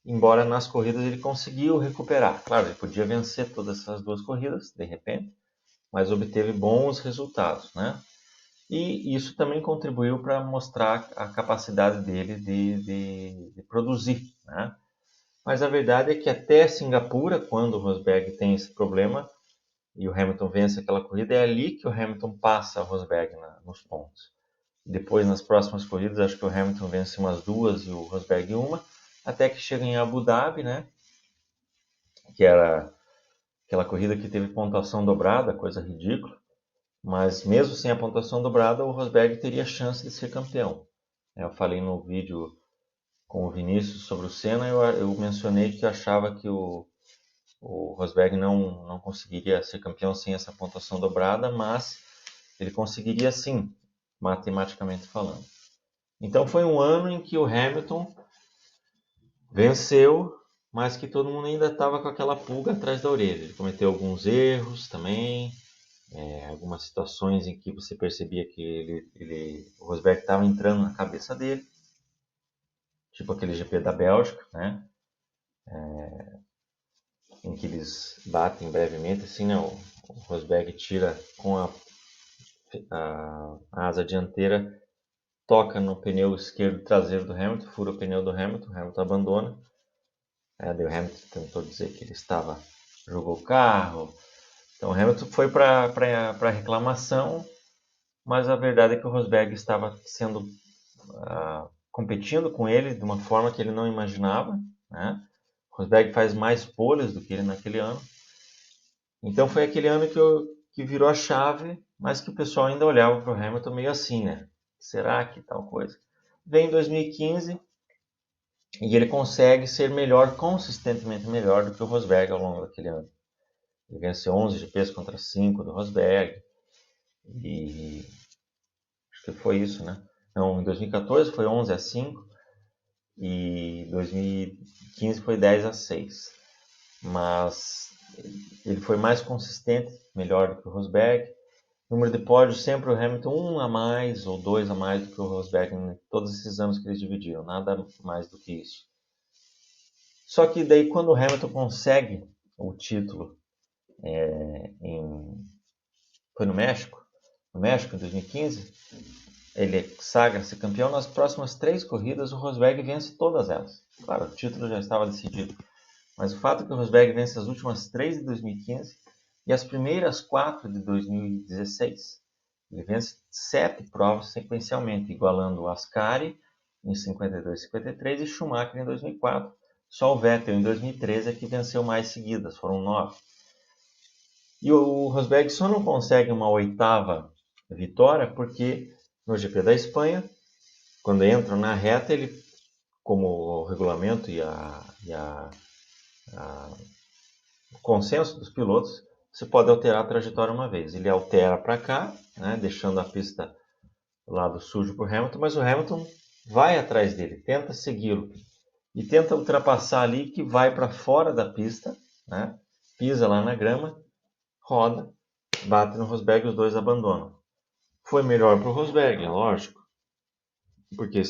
embora nas corridas ele conseguiu recuperar. Claro, ele podia vencer todas essas 2 corridas, de repente, mas obteve bons resultados, né? E isso também contribuiu para mostrar a capacidade dele de produzir, né? Mas a verdade é que até Singapura, quando o Rosberg tem esse problema e o Hamilton vence aquela corrida, é ali que o Hamilton passa o Rosberg nos pontos. Depois, nas próximas corridas, acho que o Hamilton vence umas duas e o Rosberg uma, até que chega em Abu Dhabi, né? Que era aquela corrida que teve pontuação dobrada, coisa ridícula. Mas mesmo sem a pontuação dobrada, o Rosberg teria chance de ser campeão. Eu falei no vídeo com o Vinícius sobre o Senna, eu mencionei que eu achava que o Rosberg não conseguiria ser campeão sem essa pontuação dobrada, mas ele conseguiria sim, matematicamente falando. Então foi um ano em que o Hamilton venceu, mas que todo mundo ainda estava com aquela pulga atrás da orelha. Ele cometeu alguns erros também, algumas situações em que você percebia que o Rosberg estava entrando na cabeça dele, tipo aquele GP da Bélgica, né? Em que eles batem brevemente, assim, né? O Rosberg tira com a asa dianteira, toca no pneu esquerdo traseiro do Hamilton, fura o pneu do Hamilton, o Hamilton abandona. Daí o Hamilton tentou dizer que ele jogou o carro. Então o Hamilton foi para reclamação, mas a verdade é que o Rosberg estava competindo com ele de uma forma que ele não imaginava, né? O Rosberg faz mais poles do que ele naquele ano. Então foi aquele ano que virou a chave, mas que o pessoal ainda olhava para o Hamilton meio assim, né? Será que tal coisa? Vem 2015 e ele consegue ser melhor, consistentemente melhor do que o Rosberg ao longo daquele ano. Ele venceu 11 GPs contra 5 do Rosberg. E acho que foi isso, né? Não, em 2014 foi 11-5 e 2015 foi 10-6. Mas ele foi mais consistente, melhor do que o Rosberg. Número de pódios, sempre o Hamilton 1 a mais ou 2 a mais do que o Rosberg em todos esses anos que eles dividiram, nada mais do que isso. Só que daí quando o Hamilton consegue o título foi no México em 2015, ele sagra-se campeão. Nas próximas 3 corridas o Rosberg vence todas elas. Claro, o título já estava decidido, mas o fato é que o Rosberg vence as últimas 3 de 2015 e as primeiras 4 de 2016. Ele vence 7 provas sequencialmente, igualando o Ascari em 52 e 53 e Schumacher em 2004. Só o Vettel em 2013 é que venceu mais seguidas, foram 9. E o Rosberg só não consegue uma 8ª vitória porque no GP da Espanha, quando entram na reta, ele, como o regulamento e o consenso dos pilotos, você pode alterar a trajetória uma vez. Ele altera para cá, né, deixando a pista do lado sujo para o Hamilton, mas o Hamilton vai atrás dele, tenta segui-lo e tenta ultrapassar ali, que vai para fora da pista, né, pisa lá na grama, roda, bate no Rosberg e os dois abandonam. Foi melhor para o Rosberg, é lógico, porque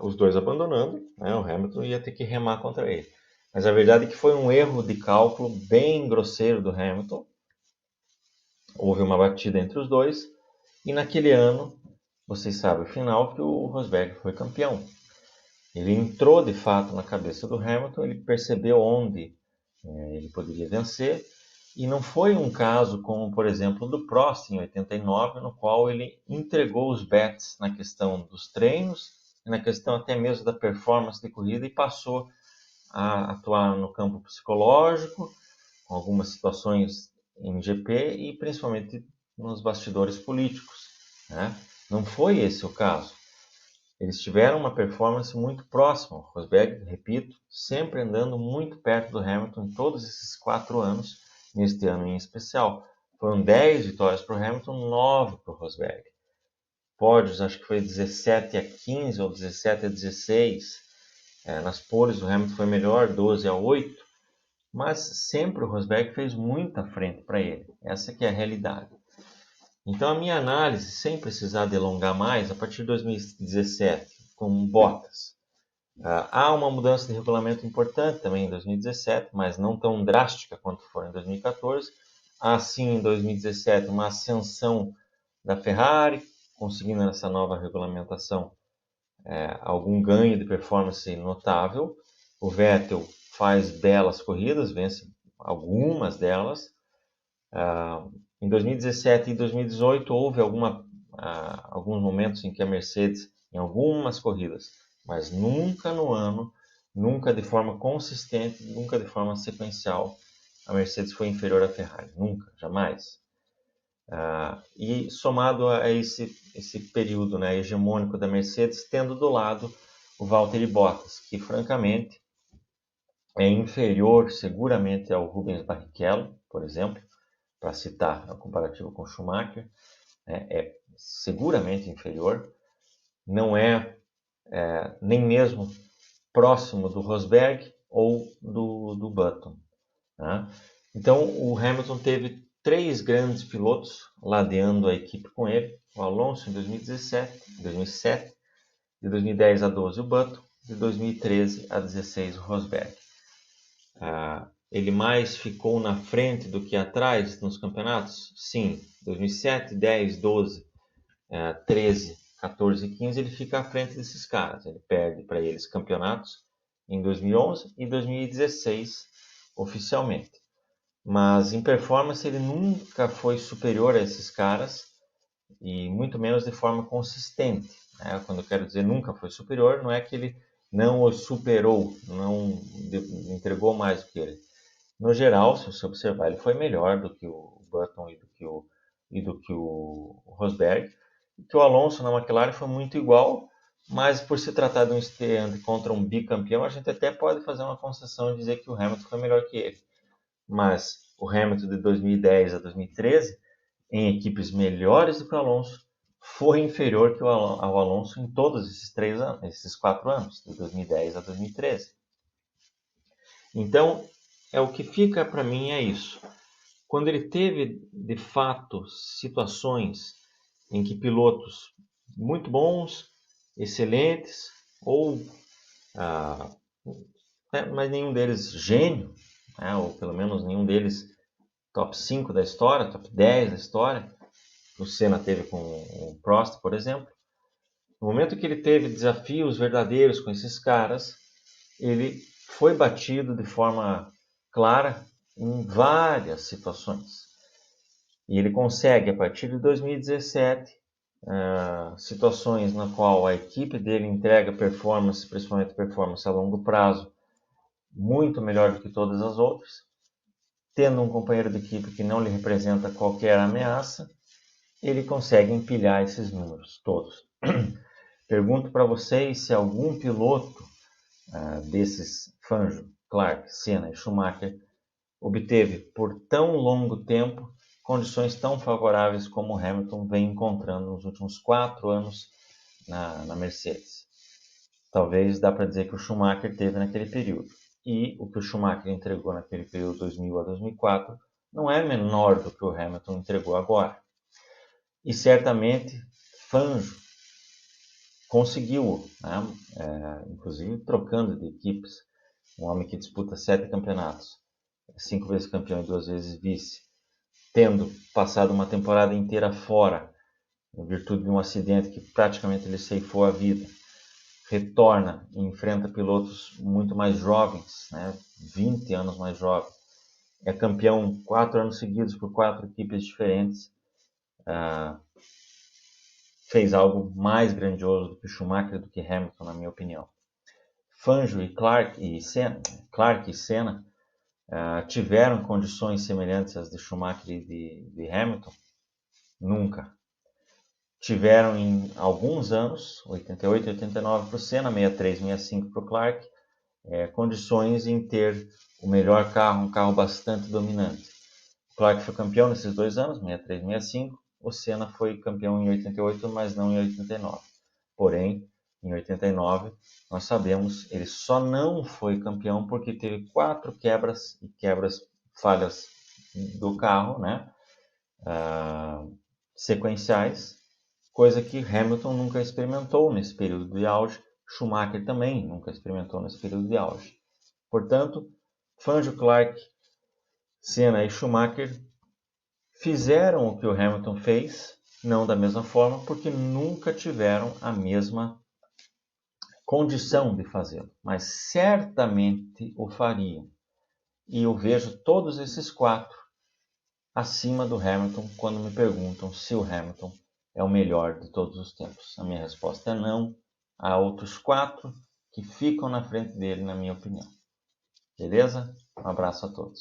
os dois abandonando, né, o Hamilton ia ter que remar contra ele. Mas a verdade é que foi um erro de cálculo bem grosseiro do Hamilton. Houve uma batida entre os dois e naquele ano, vocês sabem o final, que o Rosberg foi campeão. Ele entrou de fato na cabeça do Hamilton, ele percebeu onde ele poderia vencer. E não foi um caso como, por exemplo, do Prost em 89, no qual ele entregou os bets na questão dos treinos, na questão até mesmo da performance de corrida e passou a atuar no campo psicológico, com algumas situações em GP e principalmente nos bastidores políticos, né? Não foi esse o caso. Eles tiveram uma performance muito próxima. O Rosberg, repito, sempre andando muito perto do Hamilton em todos esses 4 anos, neste ano em especial. Foram 10 vitórias para o Hamilton, 9 para o Rosberg. Pódios, acho que foi 17-15 ou 17-16. Nas poles o Hamilton foi melhor, 12-8. Mas sempre o Rosberg fez muita frente para ele. Essa que é a realidade. Então a minha análise, sem precisar delongar mais, a partir de 2017, com Bottas, há uma mudança de regulamento importante também em 2017, mas não tão drástica quanto foi em 2014. Há sim em 2017 uma ascensão da Ferrari, conseguindo nessa nova regulamentação algum ganho de performance notável. O Vettel faz belas corridas, vence algumas delas. Em 2017 e 2018 houve alguns momentos em que a Mercedes, em algumas corridas, mas nunca no ano, nunca de forma consistente, nunca de forma sequencial, a Mercedes foi inferior à Ferrari. Nunca, jamais. E somado a esse período, né, hegemônico da Mercedes, tendo do lado o Valtteri Bottas, que francamente é inferior seguramente ao Rubens Barrichello, por exemplo, para citar a comparativa com Schumacher, é seguramente inferior, não é nem mesmo próximo do Rosberg ou do Button. Né? Então o Hamilton teve 3 grandes pilotos ladeando a equipe com ele: o Alonso em 2007, de 2010 a 12 o Button, de 2013 a 16 o Rosberg. Ele mais ficou na frente do que atrás nos campeonatos? Sim, 2007, 10, 12, 13, 14 e 15 ele fica à frente desses caras. Ele perde para eles campeonatos em 2011 e 2016 oficialmente. Mas em performance ele nunca foi superior a esses caras e muito menos de forma consistente. Né? Quando eu quero dizer nunca foi superior, não é que ele não os superou, não entregou mais do que ele. No geral, se você observar, ele foi melhor do que o Button e do que o Rosberg. E que o Alonso na McLaren foi muito igual, mas por se tratar de um estreante contra um bicampeão, a gente até pode fazer uma concessão e dizer que o Hamilton foi melhor que ele. Mas o Hamilton de 2010 a 2013, em equipes melhores do que o Alonso, foi inferior que ao Alonso em todos esses 4 anos, de 2010 a 2013. Então, o que fica para mim é isso. Quando ele teve, de fato, situações em que pilotos muito bons, excelentes, ou mas nenhum deles gênio, né, ou pelo menos nenhum deles top 5 da história, top 10 da história, que o Senna teve com o Prost, por exemplo. No momento que ele teve desafios verdadeiros com esses caras, ele foi batido de forma clara em várias situações. E ele consegue, a partir de 2017, situações na qual a equipe dele entrega performance, principalmente performance a longo prazo, muito melhor do que todas as outras, tendo um companheiro de equipe que não lhe representa qualquer ameaça, ele consegue empilhar esses números todos. Pergunto para vocês se algum piloto desses Fangio, Clark, Senna e Schumacher obteve por tão longo tempo condições tão favoráveis como o Hamilton vem encontrando nos últimos 4 anos na Mercedes. Talvez dá para dizer que o Schumacher teve naquele período. E o que o Schumacher entregou naquele período 2000 a 2004 não é menor do que o Hamilton entregou agora. E certamente Fangio conseguiu, né? Inclusive trocando de equipes, um homem que disputa 7 campeonatos, 5 vezes campeão e 2 vezes vice, tendo passado uma temporada inteira fora, em virtude de um acidente que praticamente lhe ceifou a vida, retorna e enfrenta pilotos muito mais jovens, né? 20 anos mais jovens, é campeão 4 anos seguidos por 4 equipes diferentes, fez algo mais grandioso do que Schumacher e do que Hamilton, na minha opinião. Fangio e Clark e Senna tiveram condições semelhantes às de Schumacher e de Hamilton? Nunca. Tiveram em alguns anos, 88 e 89 para o Senna, 63 e 65 para o Clark, condições em ter o melhor carro, um carro bastante dominante. O Clark foi campeão nesses 2 anos, 63 e 65, o Senna foi campeão em 88, mas não em 89. Porém, em 89, nós sabemos, ele só não foi campeão porque teve 4 falhas do carro, né? Sequenciais, coisa que Hamilton nunca experimentou nesse período de auge, Schumacher também nunca experimentou nesse período de auge. Portanto, Fangio, Clark, Senna e Schumacher fizeram o que o Hamilton fez Não da mesma forma, porque nunca tiveram a mesma condição de fazê-lo, mas certamente o fariam. E eu vejo todos esses 4 acima do Hamilton quando me perguntam se o Hamilton é o melhor de todos os tempos. A minha resposta é não. Há outros 4 que ficam na frente dele, na minha opinião. Beleza? Um abraço a todos.